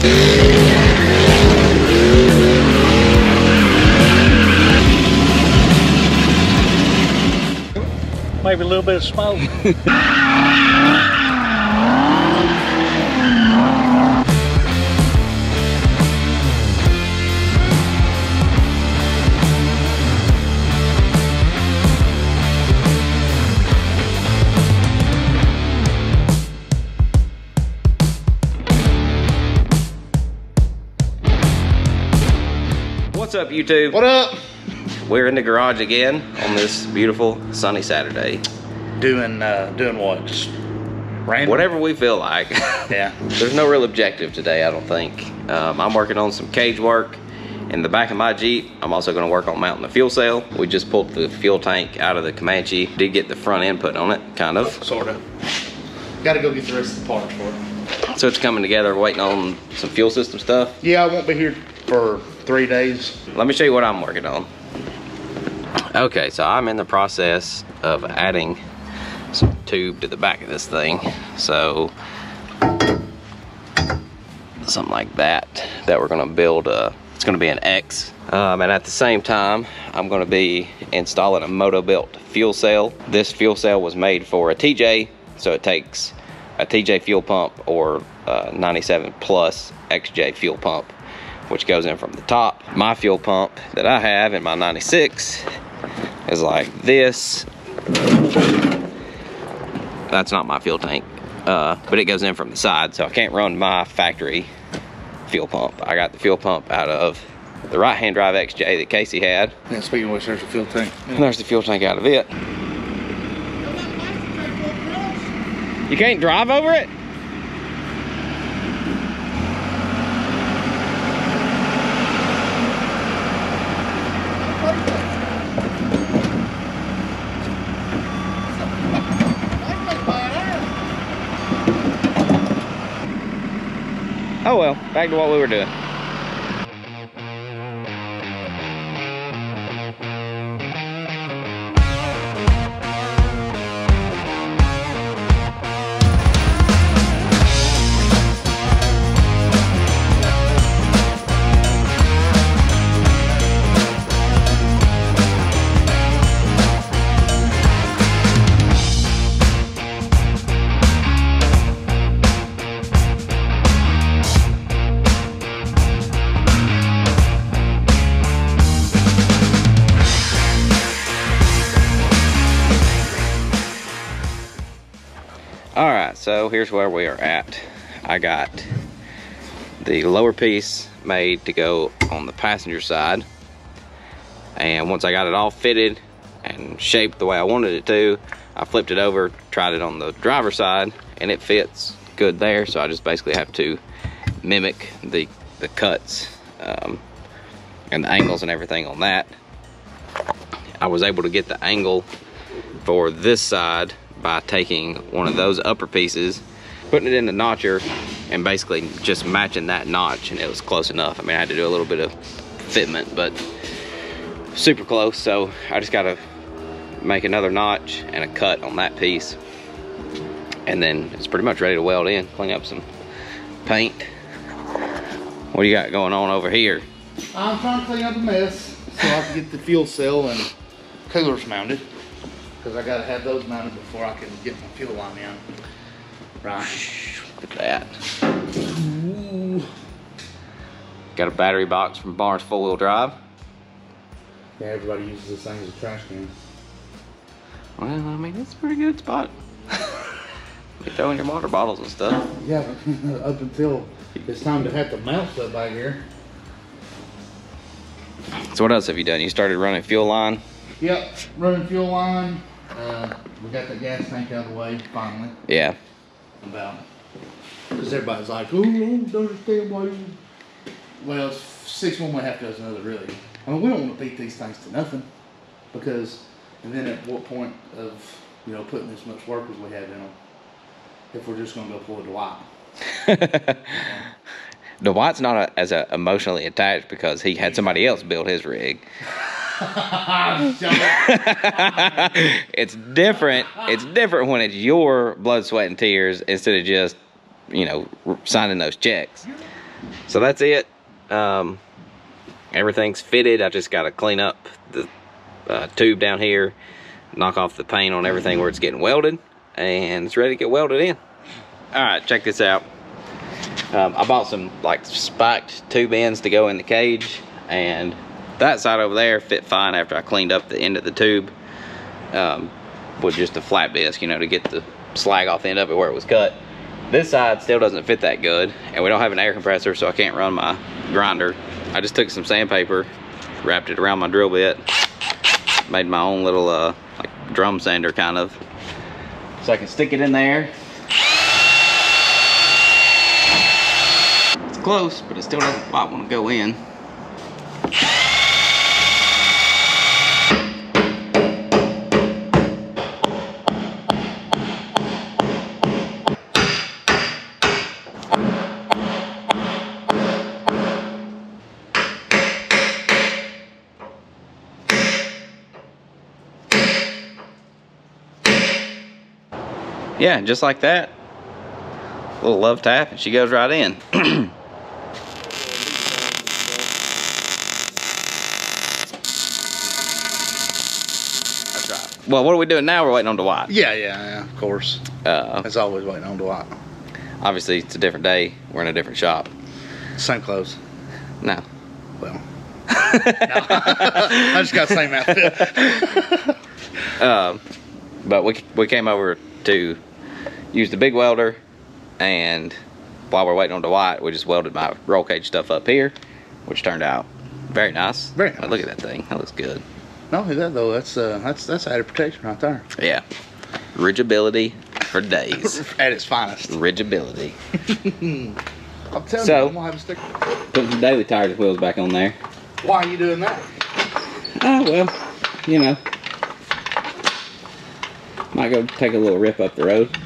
Maybe a little bit of smoke. What's up, YouTube? What up? We're in the garage again on this beautiful sunny Saturday. Doing what? Just random? Whatever we feel like. Yeah. There's no real objective today, I don't think. I'm working on some cage work in the back of my Jeep. I'm also going to work on mounting the fuel cell. We just pulled the fuel tank out of the Comanche. Did get the front end put on it, kind of. Sort of. Got to go get the rest of the parts for it. So it's coming together, waiting on some fuel system stuff. Yeah, I won't be here for 3 days. Let me show you what I'm working on. Okay, so I'm in the process of adding some tube to the back of this thing. So something like that we're gonna build. It's gonna be an X. And at the same time, I'm gonna be installing a moto-built fuel cell. This fuel cell was made for a TJ, so it takes a TJ fuel pump or 97 plus XJ fuel pump, which goes in from the top. My fuel pump that I have in my 96 is like this. That's not my fuel tank, but it goes in from the side, so I can't run my factory fuel pump. I got the fuel pump out of the right-hand drive XJ that Casey had. Yeah, speaking of which, there's a fuel tank. And there's the fuel tank out of it. You can't drive over it? Oh well, back to what we were doing. Alright, so here's where we are at. I got the lower piece made to go on the passenger side, and once I got it all fitted and shaped the way I wanted it to, I flipped it over, tried it on the driver's side, and it fits good there. So I just basically have to mimic the cuts and the angles and everything on that. I was able to get the angle for this side by taking one of those upper pieces, putting it in the notcher, and basically just matching that notch, and it was close enough. I mean, I had to do a little bit of fitment, but super close. So I just gotta make another notch and a cut on that piece, and then it's pretty much ready to weld in, clean up some paint. What do you got going on over here? I'm trying to clean up a mess so I can get the fuel cell and coolers mounted, because I gotta have those mounted before I can get my fuel line in. Right. Look at that. Ooh. Got a battery box from Barnes 4-wheel drive. Yeah, everybody uses this thing as a trash can. Well, I mean, it's a pretty good spot. You throw in your water bottles and stuff. Yeah, but up until it's time to have to mount stuff back here. So what else have you done? You started running fuel line? Yep, running fuel line. We got the gas tank out of the way, finally. Yeah. About, because everybody's like, oh, I don't understand why you... Well, it's 6 1 1/2 dozen other, really. I mean, we don't want to beat these things to nothing, because, and then at what point of, you know, putting this much work as we have in them, if we're just going to go pull a Dwight. Dwight's not as emotionally attached because he had somebody else build his rig. It's different. It's different when it's your blood, sweat, and tears instead of just, you know, signing those checks. So that's it. Everything's fitted. I just got to clean up the tube down here, knock off the paint on everything where it's getting welded, and it's ready to get welded in. All right, check this out. I bought some like spiked tube ends to go in the cage, and that side over there fit fine after I cleaned up the end of the tube with just a flat disc, you know, to get the slag off the end of it where it was cut. This side still doesn't fit that good, and we don't have an air compressor, so I can't run my grinder. I just took some sandpaper, wrapped it around my drill bit, made my own little like drum sander kind of, so I can stick it in there. It's close, but it still doesn't quite want to go in. Yeah, just like that. A little love tap and she goes right in. That's right. Well, what are we doing now? We're waiting on Dwight. Yeah, of course. As always, waiting on Dwight. Obviously, it's a different day. We're in a different shop. Same clothes. No. Well. No. I just got the same outfit. But we came over to use the big welder, and while we're waiting on Dwight, we just welded my roll cage stuff up here, which turned out very nice. Very nice. Look at that thing. That looks good. Not only that though, that's added protection right there. Yeah. Ridgeability for days. At its finest. Ridgeability. I'm telling So, you, I'm gonna have a sticker. Put some daily tires and wheels back on there. Why are you doing that? Oh, well, you know. Might go take a little rip up the road.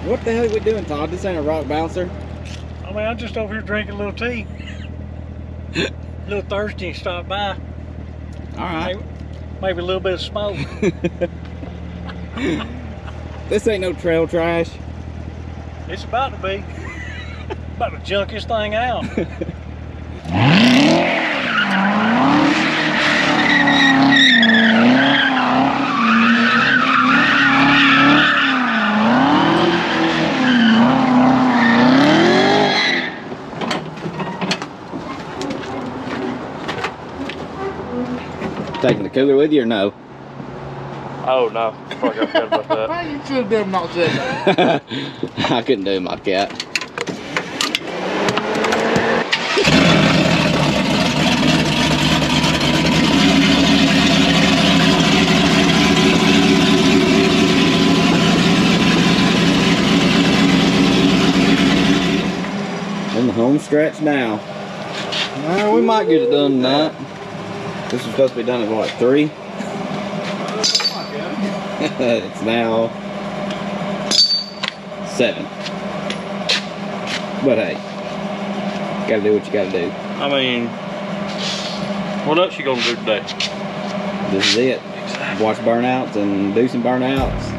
What the hell are we doing, Todd? This ain't a rock bouncer. I mean, I'm just over here drinking a little tea. A little thirsty and stopped by. All right. Maybe a little bit of smoke. This ain't no trail trash. It's about to be. About to junk this thing out. Taking the cooler with you or no? Oh no, I forgot about that. You should have been not said that. I couldn't do my cat. In the home stretch now. Well, we might get it done tonight. This was supposed to be done at what, 3? It's now 7. But hey, gotta do what you gotta do. I mean, what else you gonna do today? This is it. Watch burnouts and do some burnouts.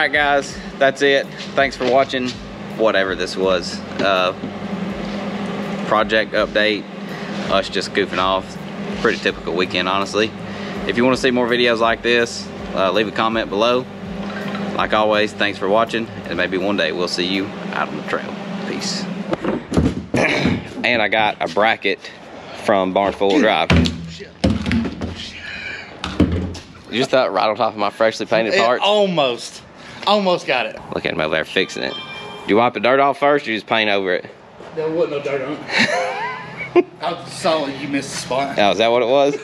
right, guys, that's it. Thanks for watching whatever this was. Project update, us just goofing off. Pretty typical weekend, honestly. If you want to see more videos like this, leave a comment below. Like always, thanks for watching, and maybe one day we'll see you out on the trail. Peace. And I got a bracket from Barnes 4-wheel drive. You just thought right on top of my freshly painted parts? Almost got it. Look at him over there fixing it. Do you wipe the dirt off first, or you just paint over it? There wasn't no dirt on it. I saw you missed the spot. Oh, is that what it was?